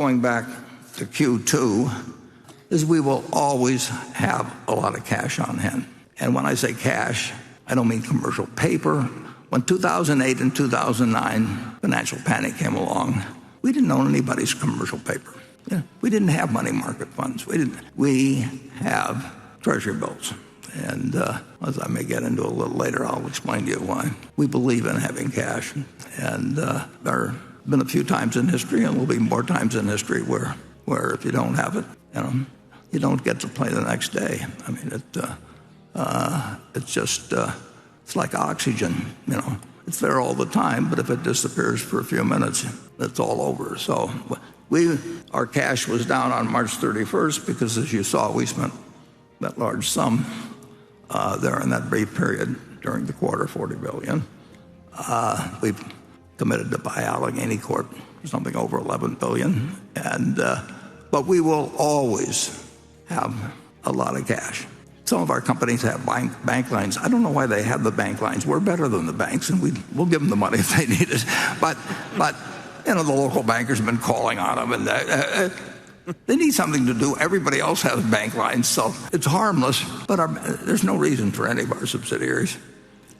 going back to Q2, is we will always have a lot of cash on hand. And when I say cash, I don't mean commercial paper. When 2008 and 2009 financial panic came along, we didn't own anybody's commercial paper. We didn't have money market funds. We have treasury bills. And as I may get into a little later, I'll explain to you why we believe in having cash. And there have been a few times in history, and will be more times in history, where if you don't have it, you don't get to play the next day. I mean, it's just it's like oxygen. It's there all the time, but if it disappears for a few minutes, it's all over. So our cash was down on March 31st because, as you saw, we spent that large sum there in that brief period during the quarter, $40 billion. We've committed to buy Allegheny Corp for something over $11 billion, but we will always have a lot of cash. Some of our companies have bank lines. I don't know why they have the bank lines. We're better than the banks, and we'll give them the money if they need it. But the local bankers have been calling on them, and they need something to do. Everybody else has bank lines, so it's harmless. But there's no reason for any of our subsidiaries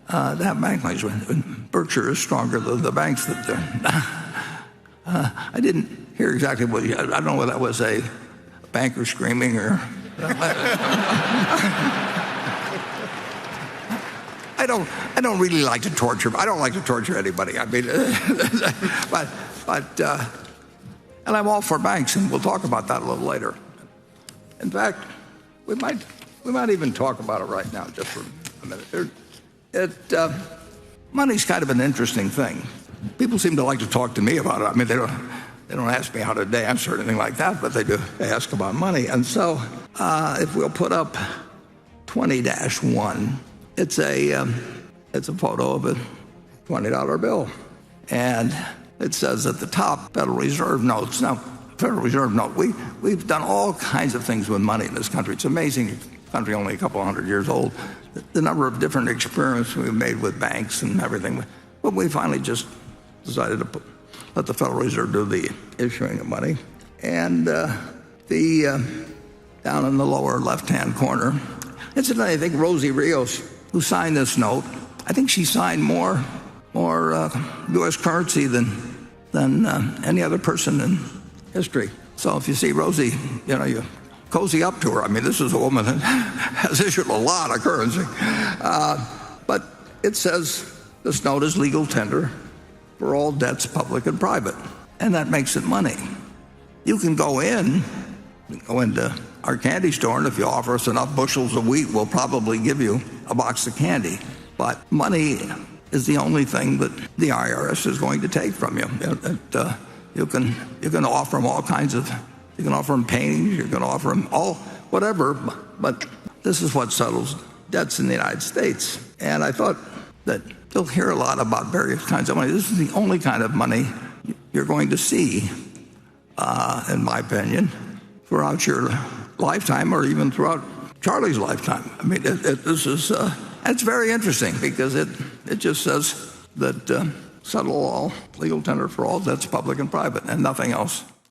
to have bank lines. Berkshire is stronger than the banks that do. I didn't hear exactly what I don't know whether that was a banker screaming or. I don't really like to torture. I don't like to torture anybody. I mean, but and I'm all for banks, and we'll talk about that a little later. In fact, we might even talk about it right now, just for a minute. Money's kind of an interesting thing. People seem to like to talk to me about it. I mean, they don't ask me how to dance or anything like that, but they do ask about money. And so, if we'll put up 20-1, it's a photo of a $20 bill, and it says at the top, Federal Reserve Notes. Now, Federal Reserve Note, we've done all kinds of things with money in this country. It's amazing. The country only a couple hundred years old. The number of different experiments we've made with banks and everything. But we finally just decided to let the Federal Reserve do the issuing of money. And down in the lower left-hand corner, incidentally, I think Rosie Rios, who signed this note, I think she signed more U.S. currency than any other person in history. So if you see Rosie, you cozy up to her. I mean, this is a woman that has issued a lot of currency. But it says this note is legal tender for all debts, public and private, and that makes it money. You can go into our candy store, and if you offer us enough bushels of wheat, we'll probably give you a box of candy. But money is the only thing that the IRS is going to take from you. You can offer them all kinds of. You can offer them paintings. You can offer them all whatever. But this is what settles debts in the United States. And I thought that you'll hear a lot about various kinds of money. This is the only kind of money you're going to see, in my opinion, throughout your lifetime, or even throughout Charlie's lifetime. I mean, it's very interesting because it just says that settle all, legal tender for all debts, public and private, and nothing else.